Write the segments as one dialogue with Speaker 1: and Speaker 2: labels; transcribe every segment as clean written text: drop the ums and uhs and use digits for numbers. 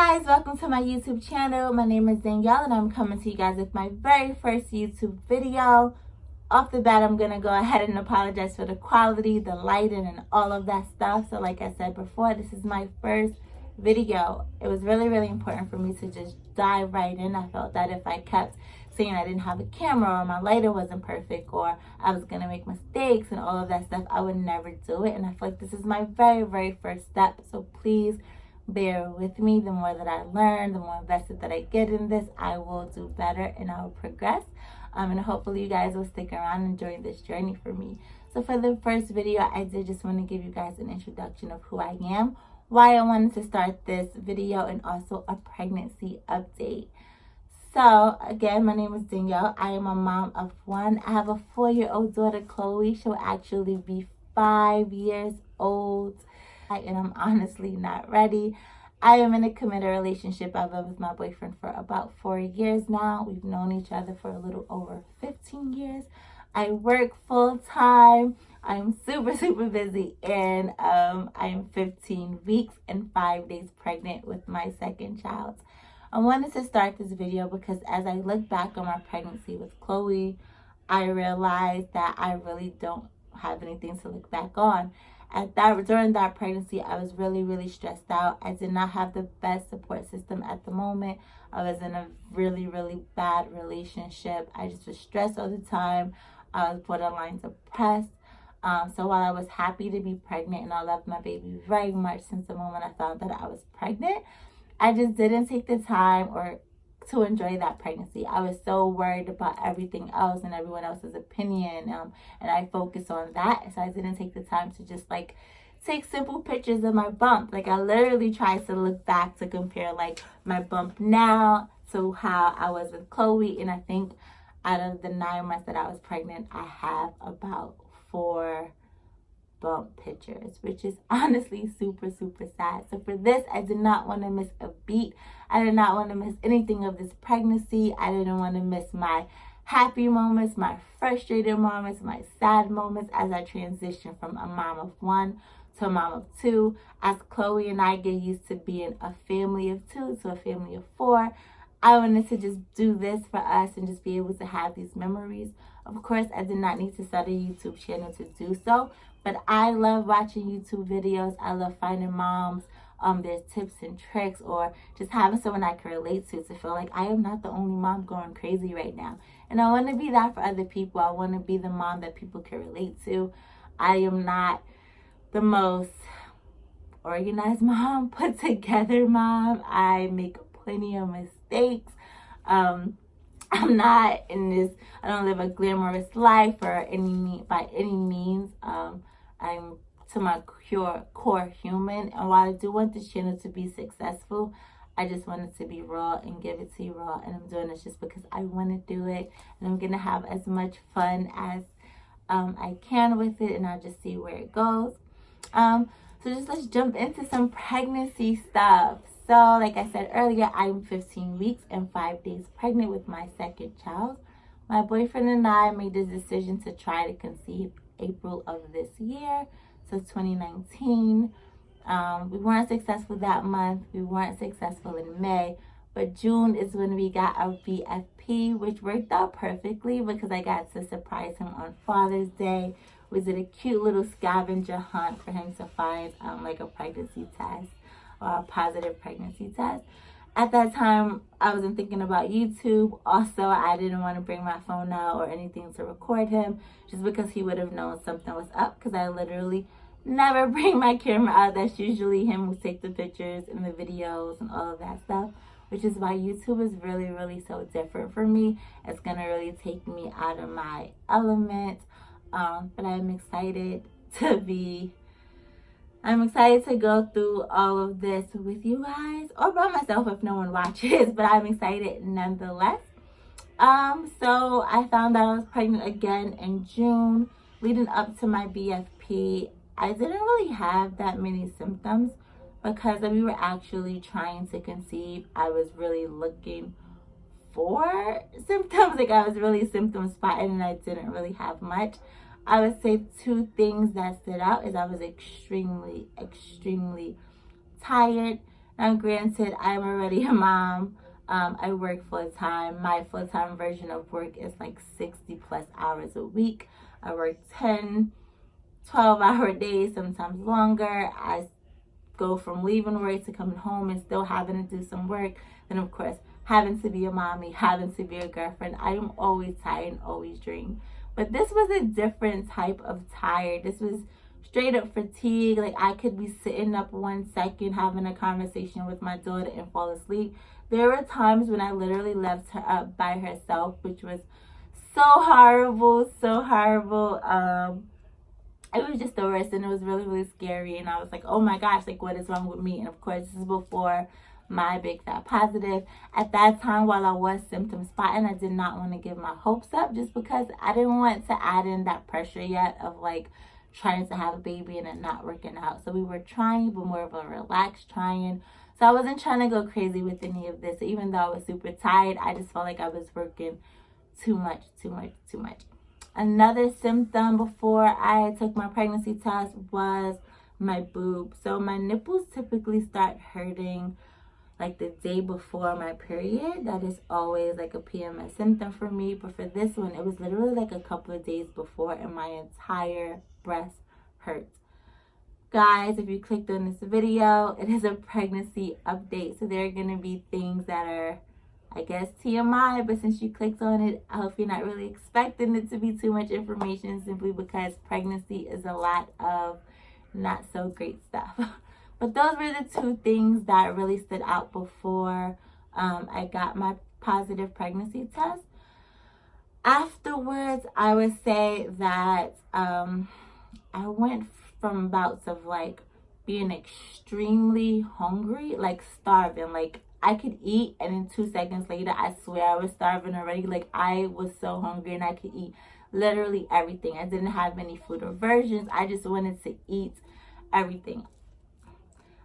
Speaker 1: Guys, welcome to my YouTube channel. My name is Danielle and I'm coming to you guys with my very first YouTube video. Off the bat, I'm gonna go ahead and apologize for the quality, the lighting, and all of that stuff. So like I said before, this is my first video. It was really important for me to just dive right in. I felt that if I kept saying I didn't have a camera or my lighting wasn't perfect or I was gonna make mistakes and all of that stuff, I would never do it. And I feel like this is my very first step. So please bear with me. The more that I learn, the more invested that I get in this, I will do better and I will progress. And hopefully you guys will stick around and enjoy this journey for me. So for the first video, I did just want to give you guys an introduction of who I am, why I wanted to start this video, and also a pregnancy update. So again, my name is Danielle. I am a mom of one. I have a 4-year-old daughter, Chloe. She'll actually be 5 years old. And I'm honestly not ready. I am in a committed relationship. I've been with my boyfriend for about 4 years now. We've known each other for a little over 15 years. I work full time. I'm super busy, and I am 15 weeks and 5 days pregnant with my second child. I wanted to start this video because as I look back on my pregnancy with Chloe, I realized that I really don't have anything to look back on. During that pregnancy, I was really stressed out. I did not have the best support system at the moment. I was in a really bad relationship. I just was stressed all the time. I was borderline depressed. So while I was happy to be pregnant and I loved my baby very much since the moment I found that I was pregnant, I just didn't take the time to enjoy that pregnancy. I was so worried about everything else and everyone else's opinion, and I focused on that. So I didn't take the time to just take simple pictures of my bump. I literally tried to look back to compare my bump now to how I was with Chloe, and I think out of the 9 months that I was pregnant, I have about 4 bump pictures, which is honestly super sad. So for this, I did not want to miss a beat. I did not want to miss anything of this pregnancy. I didn't want to miss my happy moments, my frustrated moments, my sad moments as I transition from a mom of 1 to a mom of 2. As Chloe and I get used to being a family of 2 to a family of 4, I wanted to just do this for us and just be able to have these memories. Of course, I did not need to start a YouTube channel to do so, but I love watching YouTube videos. I love finding moms, their tips and tricks, or just having someone I can relate to feel like I am not the only mom going crazy right now. And I want to be that for other people. I want to be the mom that people can relate to. I am not the most organized mom, put together mom. I make plenty of mistakes. I'm not in this, I don't live a glamorous life by any means. I'm to my core human, and while I do want this channel to be successful, I just want it to be raw and give it to you raw, and I'm doing this just because I want to do it, and I'm gonna have as much fun as I can with it, and I'll just see where it goes. So let's jump into some pregnancy stuff. So like I said earlier, I'm 15 weeks and 5 days pregnant with my second child. My boyfriend and I made the decision to try to conceive April of this year, so 2019. We weren't successful that month. We weren't successful in May, but June is when we got our BFP, which worked out perfectly because I got to surprise him on Father's Day. We did a cute little scavenger hunt for him to find a pregnancy test or a positive pregnancy test. At that time, I wasn't thinking about YouTube. Also, I didn't want to bring my phone out or anything to record him just because he would have known something was up, because I literally never bring my camera out. That's usually him who takes the pictures and the videos and all of that stuff, which is why YouTube is really so different for me. It's going to really take me out of my element. But I'm excited to go through all of this with you guys, or by myself if no one watches, but I'm excited nonetheless. So I found out I was pregnant again in June. Leading up to my BFP, I didn't really have that many symptoms because we were actually trying to conceive. I was really looking for symptoms. I was really symptom spotting, and I didn't really have much. I would say 2 things that stood out is I was extremely tired Now, granted, I'm already a mom. I work full time. My full time version of work is like 60 plus hours a week. I work 10, 12-hour days, sometimes longer. I go from leaving work to coming home and still having to do some work. Then, of course, having to be a mommy, having to be a girlfriend. I am always tired and always drained. But this was a different type of tired. This was straight up fatigue. Like, I could be sitting up 1 second having a conversation with my daughter and fall asleep. There were times when I literally left her up by herself, which was so horrible, so horrible. It was just the worst, and it was really, really scary. And I was like, oh my gosh, like, what is wrong with me? And of course, this is before my big fat positive. At that time, while I was symptom spotting, I did not want to give my hopes up, just because I didn't want to add in that pressure yet of like trying to have a baby and it not working out. So we were trying, but more of a relaxed trying. So I wasn't trying to go crazy with any of this. Even though I was super tired, I just felt like I was working too much. Another symptom before I took my pregnancy test was my boob. So my nipples typically start hurting like the day before my period. That is always like a PMS symptom for me. But for this one, it was literally like a couple of days before, and my entire breast hurts. Guys, if you clicked on this video, it is a pregnancy update. So there are going to be things that are, I guess, TMI, but since you clicked on it, I hope you're not really expecting it to be too much information, simply because pregnancy is a lot of not so great stuff. But those were the two things that really stood out before I got my positive pregnancy test. Afterwards, I would say that I went from bouts of like being extremely hungry, like starving, like I could eat, and then 2 seconds later, I swear I was starving already. Like, I was so hungry and I could eat literally everything. I didn't have any food aversions. I just wanted to eat everything.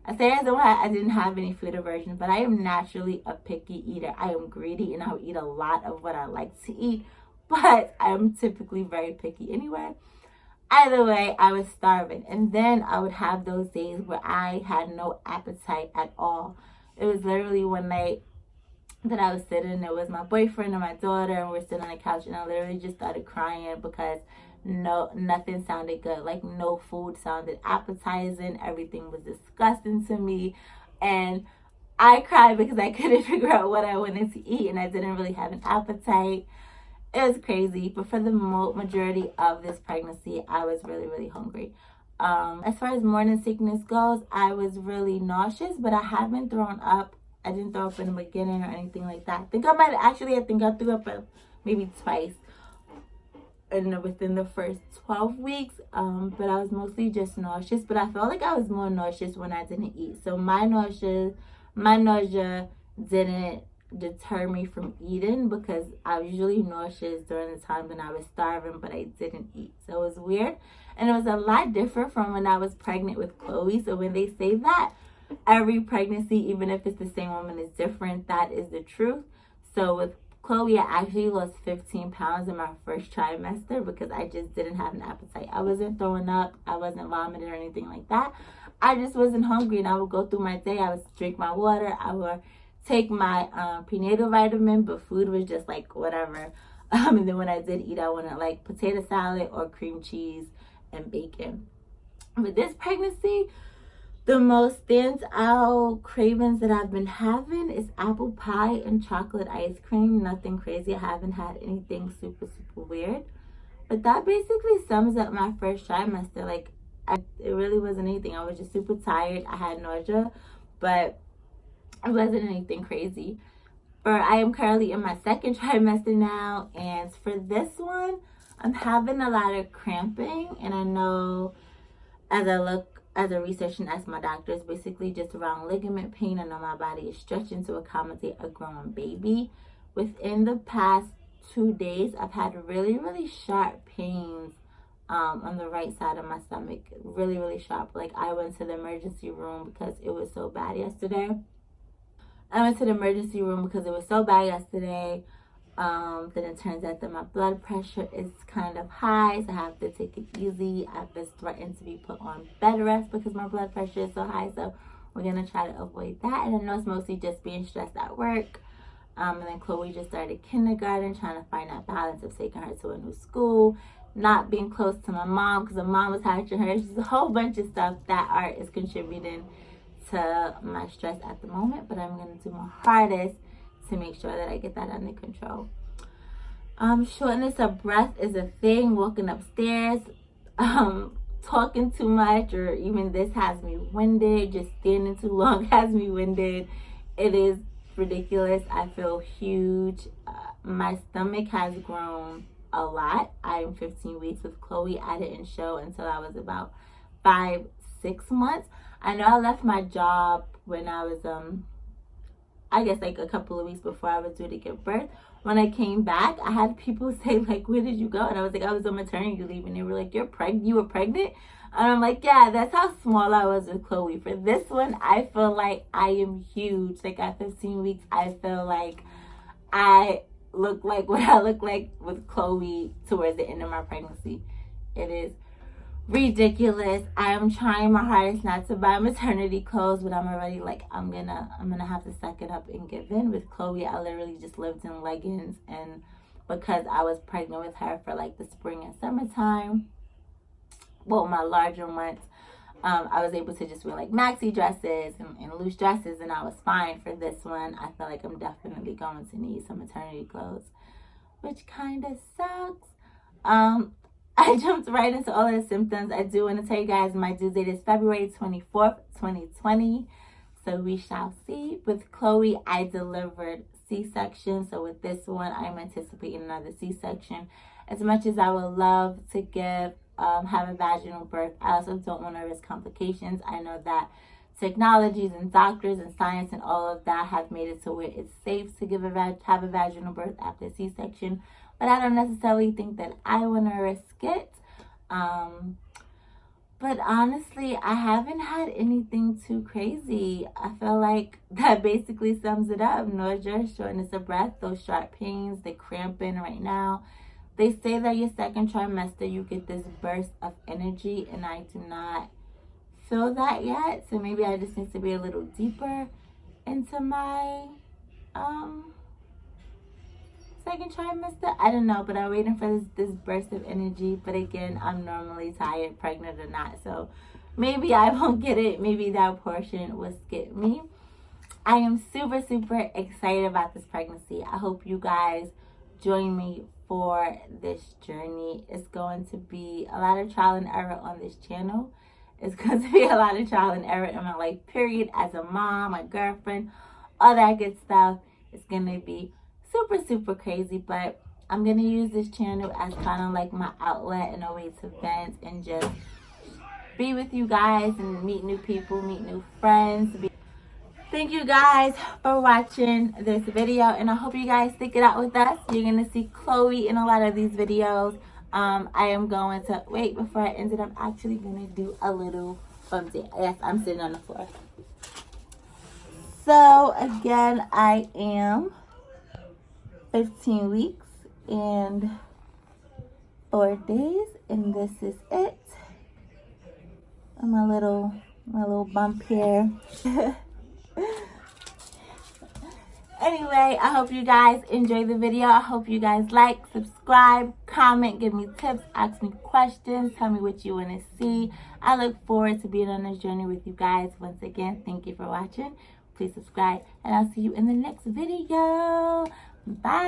Speaker 1: I say I didn't have any food aversions, but I am naturally a picky eater. I am greedy and I'll eat a lot of what I like to eat, but I'm typically very picky anyway. Either way, I was starving. And then I would have those days where I had no appetite at all. It was literally one night that I was sitting, it was my boyfriend and my daughter, and we're sitting on the couch, and I literally just started crying because nothing sounded good. Like, no food sounded appetizing. Everything was disgusting to me. And I cried because I couldn't figure out what I wanted to eat, and I didn't really have an appetite. It was crazy, but for the majority of this pregnancy, I was really, really hungry. As far as morning sickness goes, I was really nauseous, but I haven't thrown up. I didn't throw up in the beginning or anything like that. I think I threw up maybe twice within the first 12 weeks. But I was mostly just nauseous, but I felt like I was more nauseous when I didn't eat. So my nausea didn't deter me from eating, because I was usually nauseous during the time when I was starving, but I didn't eat. So it was weird, and it was a lot different from when I was pregnant with Chloe. So when they say that every pregnancy, even if it's the same woman, is different, that is the truth. So with Chloe, I actually lost 15 pounds in my first trimester because I just didn't have an appetite. I wasn't throwing up, I wasn't vomiting or anything like that. I just wasn't hungry, and I would go through my day. I would drink my water, I would take my prenatal vitamin, but food was just like whatever. And then when I did eat, I wanted like potato salad or cream cheese and bacon. But this pregnancy, the most standout cravings that I've been having is apple pie and chocolate ice cream. Nothing crazy. I haven't had anything super weird. But that basically sums up my first trimester. Like, it really wasn't anything. I was just super tired. I had nausea, but it wasn't anything crazy. But I am currently in my second trimester now, and for this one, I'm having a lot of cramping, and I know as I research and ask my doctor, it's basically just around ligament pain. I know my body is stretching to accommodate a growing baby. Within the past 2 days, I've had really, really sharp pains on the right side of my stomach. Really, really sharp. Like, I went to the emergency room because it was so bad yesterday. Then it turns out that my blood pressure is kind of high, so I have to take it easy. I've been threatened to be put on bed rest because my blood pressure is so high. So we're gonna try to avoid that. And I know it's mostly just being stressed at work. And then Chloe just started kindergarten, trying to find that balance of taking her to a new school, not being close to my mom because the mom was hatching her. It's just a whole bunch of stuff that is contributing to my stress at the moment. But I'm going to do my hardest to make sure that I get that under control. Shortness of breath is a thing. Walking upstairs, talking too much, or even this has me winded. Just standing too long has me winded. It is ridiculous. I feel huge. My stomach has grown a lot. I'm 15 weeks with Chloe. I didn't show until I was about 5-6 months. I know I left my job when I was I guess like a couple of weeks before I was due to give birth. When I came back, I had people say like, where did you go? And I was like, I was on maternity leave. And they were like, you were pregnant? And I'm like, yeah, that's how small I was with Chloe. For this one, I feel like I am huge. Like at 15 weeks, I feel like I look like what I look like with Chloe towards the end of my pregnancy. It is ridiculous. I am trying my hardest not to buy maternity clothes, but I'm already like, I'm gonna have to suck it up and give in. With Chloe, I literally just lived in leggings, and because I was pregnant with her for like the spring and summertime, well, my larger months, I was able to just wear like maxi dresses and loose dresses, and I was fine. For this one, I feel like I'm definitely going to need some maternity clothes, which kind of sucks. I jumped right into all of the symptoms. I do want to tell you guys my due date is February 24th, 2020. So we shall see. With Chloe, I delivered C-section. So with this one, I'm anticipating another C-section. As much as I would love to have a vaginal birth, I also don't want to risk complications. I know that technologies and doctors and science and all of that have made it to where it's safe to have a vaginal birth after C-section. But I don't necessarily think that I want to risk it. But honestly, I haven't had anything too crazy. I feel like that basically sums it up. Nausea, shortness of breath, those sharp pains, the cramping right now. They say that your second trimester, you get this burst of energy, and I do not feel that yet. So maybe I just need to be a little deeper into my second trimester. I don't know, but I'm waiting for this burst of energy. But again, I'm normally tired, pregnant or not, so maybe I won't get it. Maybe that portion will skip me. I am super excited about this pregnancy. I hope you guys join me for this journey. It's going to be a lot of trial and error on this channel. It's going to be a lot of trial and error in my life, period, as a mom, a girlfriend, all that good stuff. It's going to be super crazy, but I'm gonna use this channel as kind of like my outlet and a way to vent and just be with you guys and meet new people, meet new friends. Thank you guys for watching this video, and I hope you guys stick it out with us. You're gonna see Chloe in a lot of these videos. I am going to wait before I end it. I'm actually gonna do a little bumpy. Yes, I'm sitting on the floor. So again, I am 15 weeks and 4 days, and this is it. My little bump here. Anyway, I hope you guys enjoy the video. I hope you guys like, subscribe, comment, give me tips, ask me questions, tell me what you want to see. I look forward to being on this journey with you guys. Once again, thank you for watching. Please subscribe, and I'll see you in the next video. Bye.